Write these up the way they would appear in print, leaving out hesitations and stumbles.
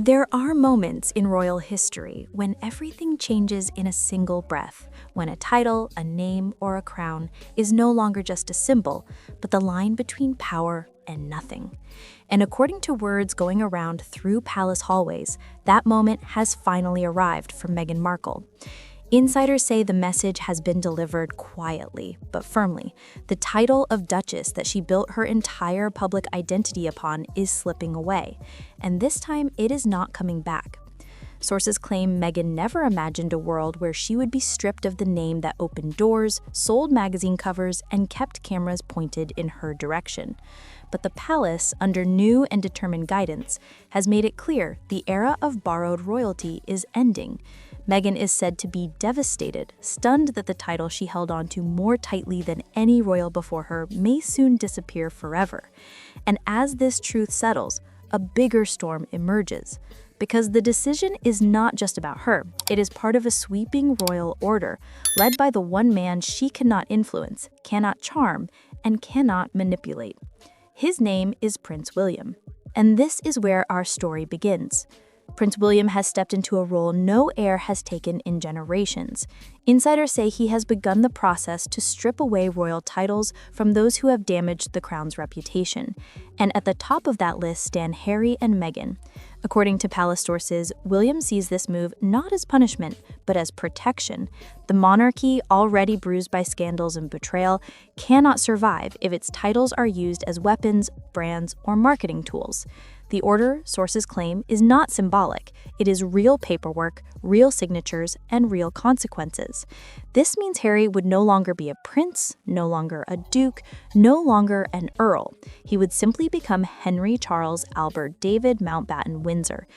There are moments in royal history when everything changes in a single breath, when a title, a name, or a crown is no longer just a symbol, but the line between power and nothing. And according to words going around through palace hallways, that moment has finally arrived for Meghan Markle. Insiders say the message has been delivered quietly, but firmly. The title of Duchess that she built her entire public identity upon is slipping away, and this time it is not coming back. Sources claim Meghan never imagined a world where she would be stripped of the name that opened doors, sold magazine covers, and kept cameras pointed in her direction. But the palace, under new and determined guidance, has made it clear the era of borrowed royalty is ending. Meghan is said to be devastated, stunned that the title she held on to more tightly than any royal before her may soon disappear forever. And as this truth settles, a bigger storm emerges. Because the decision is not just about her, it is part of a sweeping royal order, led by the one man she cannot influence, cannot charm, and cannot manipulate. His name is Prince William. And this is where our story begins. Prince William has stepped into a role no heir has taken in generations. Insiders say he has begun the process to strip away royal titles from those who have damaged the crown's reputation. And at the top of that list stand Harry and Meghan. According to palace sources, William sees this move not as punishment, but as protection. The monarchy, already bruised by scandals and betrayal, cannot survive if its titles are used as weapons, brands, or marketing tools. The order, sources claim, is not symbolic. It is real paperwork, real signatures, and real consequences. This means Harry would no longer be a prince, no longer a duke, no longer an earl. He would simply become Henry Charles Albert David Mountbatten Windsor.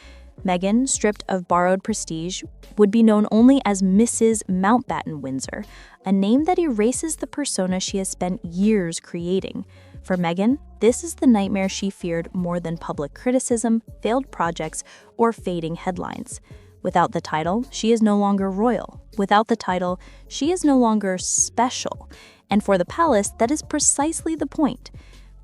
Meghan, stripped of borrowed prestige, would be known only as Mrs. Mountbatten Windsor, a name that erases the persona she has spent years creating. For Meghan, this is the nightmare she feared more than public criticism, failed projects, or fading headlines. Without the title, she is no longer royal. Without the title, she is no longer special. And for the palace, that is precisely the point.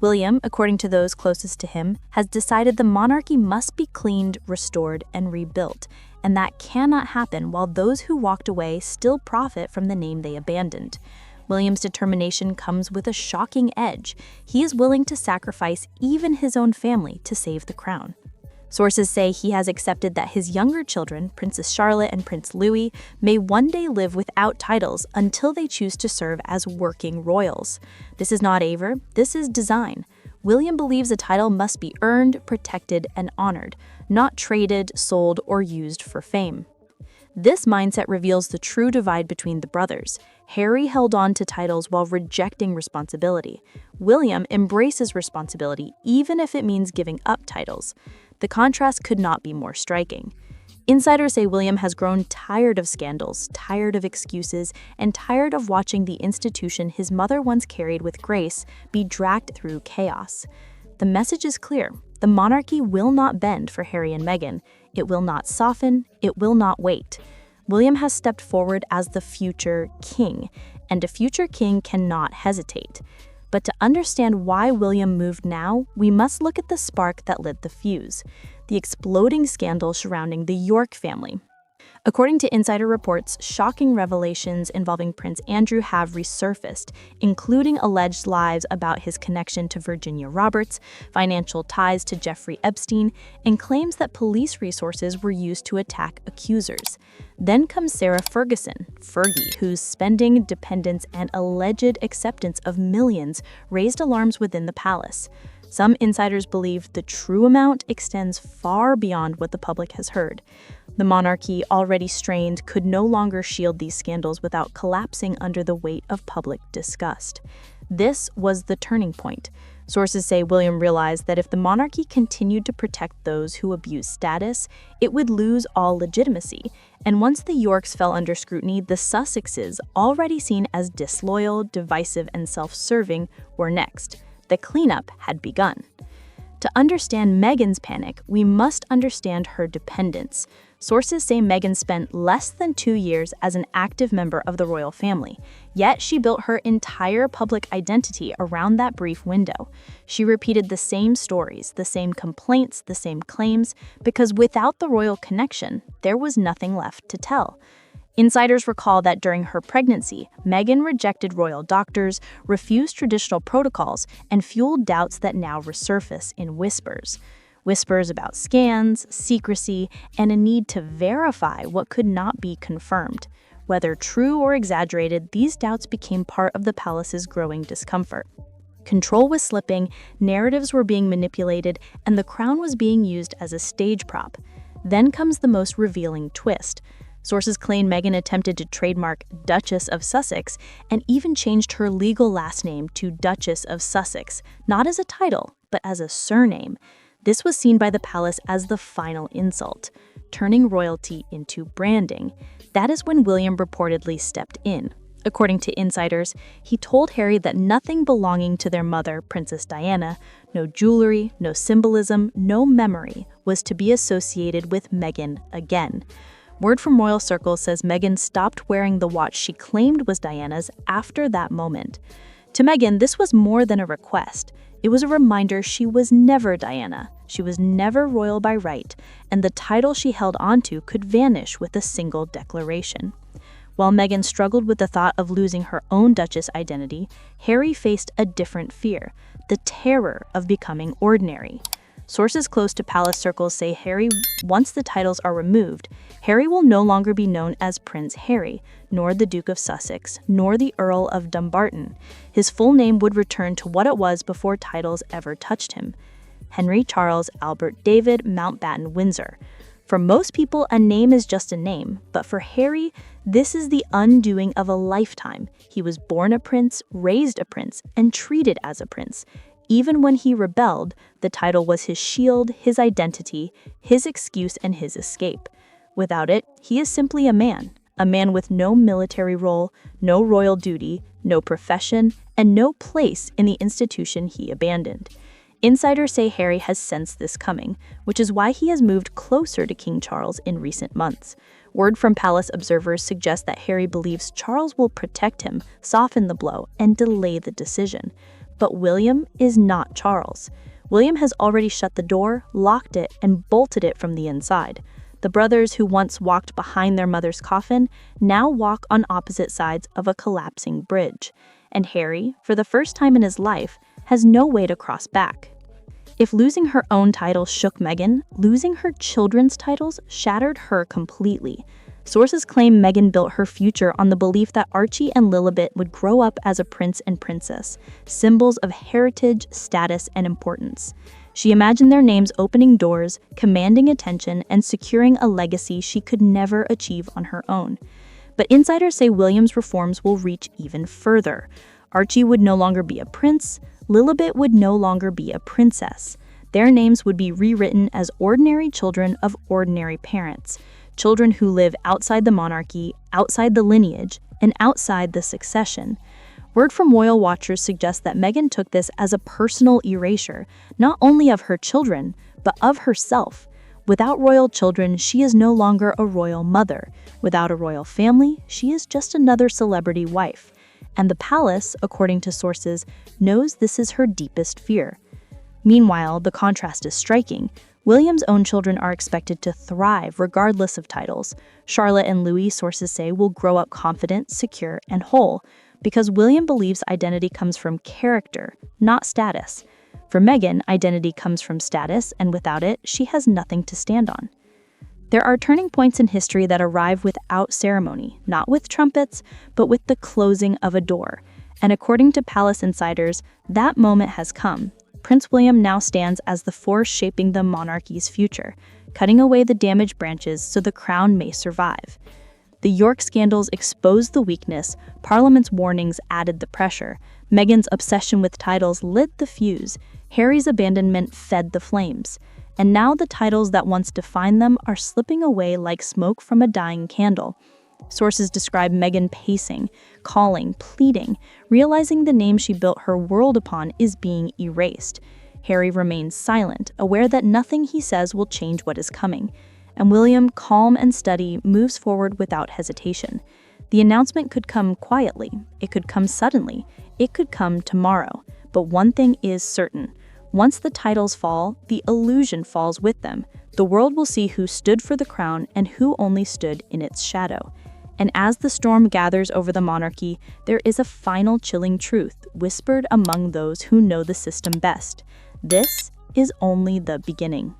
William, according to those closest to him, has decided the monarchy must be cleaned, restored, and rebuilt. And that cannot happen while those who walked away still profit from the name they abandoned. William's determination comes with a shocking edge. He is willing to sacrifice even his own family to save the crown. Sources say he has accepted that his younger children, Princess Charlotte and Prince Louis, may one day live without titles until they choose to serve as working royals. This is not favor, this is design. William believes a title must be earned, protected, and honored, not traded, sold, or used for fame. This mindset reveals the true divide between the brothers. Harry held on to titles while rejecting responsibility. William embraces responsibility even if it means giving up titles. The contrast could not be more striking. Insiders say William has grown tired of scandals, tired of excuses, and tired of watching the institution his mother once carried with grace be dragged through chaos. The message is clear. The monarchy will not bend for Harry and Meghan. It will not soften. It will not wait. William has stepped forward as the future king, and a future king cannot hesitate. But to understand why William moved now, we must look at the spark that lit the fuse, the exploding scandal surrounding the York family. According to insider reports, shocking revelations involving Prince Andrew have resurfaced, including alleged lies about his connection to Virginia Roberts, financial ties to Jeffrey Epstein, and claims that police resources were used to attack accusers. Then comes Sarah Ferguson, Fergie, whose spending, dependence, and alleged acceptance of millions raised alarms within the palace. Some insiders believe the true amount extends far beyond what the public has heard. The monarchy, already strained, could no longer shield these scandals without collapsing under the weight of public disgust. This was the turning point. Sources say William realized that if the monarchy continued to protect those who abused status, it would lose all legitimacy. And once the Yorks fell under scrutiny, the Sussexes, already seen as disloyal, divisive, and self-serving, were next. The cleanup had begun. To understand Meghan's panic, we must understand her dependence. Sources say Meghan spent less than 2 years as an active member of the royal family, yet she built her entire public identity around that brief window. She repeated the same stories, the same complaints, the same claims, because without the royal connection, there was nothing left to tell. Insiders recall that during her pregnancy, Meghan rejected royal doctors, refused traditional protocols, and fueled doubts that now resurface in whispers. Whispers about scans, secrecy, and a need to verify what could not be confirmed. Whether true or exaggerated, these doubts became part of the palace's growing discomfort. Control was slipping, narratives were being manipulated, and the crown was being used as a stage prop. Then comes the most revealing twist. Sources claim Meghan attempted to trademark Duchess of Sussex and even changed her legal last name to Duchess of Sussex, not as a title, but as a surname. This was seen by the palace as the final insult, turning royalty into branding. That is when William reportedly stepped in. According to insiders, he told Harry that nothing belonging to their mother, Princess Diana, no jewelry, no symbolism, no memory, was to be associated with Meghan again. Word from royal circles says Meghan stopped wearing the watch she claimed was Diana's after that moment. To Meghan, this was more than a request. It was a reminder she was never Diana. She was never royal by right, and the title she held onto could vanish with a single declaration. While Meghan struggled with the thought of losing her own Duchess identity, Harry faced a different fear, the terror of becoming ordinary. Sources close to palace circles say once the titles are removed, Harry will no longer be known as Prince Harry, nor the Duke of Sussex, nor the Earl of Dumbarton. His full name would return to what it was before titles ever touched him: Henry Charles Albert David Mountbatten Windsor. For most people, a name is just a name, but for Harry, this is the undoing of a lifetime. He was born a prince, raised a prince, and treated as a prince. Even when he rebelled, the title was his shield, his identity, his excuse, and his escape. Without it, he is simply a man with no military role, no royal duty, no profession, and no place in the institution he abandoned. Insiders say Harry has sensed this coming, which is why he has moved closer to King Charles in recent months. Word from palace observers suggests that Harry believes Charles will protect him, soften the blow, and delay the decision. But William is not Charles. William has already shut the door, locked it, and bolted it from the inside. The brothers who once walked behind their mother's coffin now walk on opposite sides of a collapsing bridge. And Harry, for the first time in his life, has no way to cross back. If losing her own title shook Meghan, losing her children's titles shattered her completely. Sources claim Meghan built her future on the belief that Archie and Lilibet would grow up as a prince and princess, symbols of heritage, status, and importance. She imagined their names opening doors, commanding attention, and securing a legacy she could never achieve on her own. But insiders say William's reforms will reach even further. Archie would no longer be a prince, Lilibet would no longer be a princess. Their names would be rewritten as ordinary children of ordinary parents. Children who live outside the monarchy, outside the lineage, and outside the succession. Word from royal watchers suggests that Meghan took this as a personal erasure, not only of her children, but of herself. Without royal children, she is no longer a royal mother. Without a royal family, she is just another celebrity wife. And the palace, according to sources, knows this is her deepest fear. Meanwhile, the contrast is striking. William's own children are expected to thrive regardless of titles. Charlotte and Louis, sources say, will grow up confident, secure, and whole, because William believes identity comes from character, not status. For Meghan, identity comes from status, and without it, she has nothing to stand on. There are turning points in history that arrive without ceremony, not with trumpets, but with the closing of a door. And according to palace insiders, that moment has come. Prince William now stands as the force shaping the monarchy's future, cutting away the damaged branches so the crown may survive. The York scandals exposed the weakness, Parliament's warnings added the pressure, Meghan's obsession with titles lit the fuse, Harry's abandonment fed the flames. And now the titles that once defined them are slipping away like smoke from a dying candle. Sources describe Meghan pacing, calling, pleading, realizing the name she built her world upon is being erased. Harry remains silent, aware that nothing he says will change what is coming. And William, calm and steady, moves forward without hesitation. The announcement could come quietly, it could come suddenly, it could come tomorrow. But one thing is certain. Once the titles fall, the illusion falls with them. The world will see who stood for the crown and who only stood in its shadow. And as the storm gathers over the monarchy, there is a final chilling truth, whispered among those who know the system best. This is only the beginning.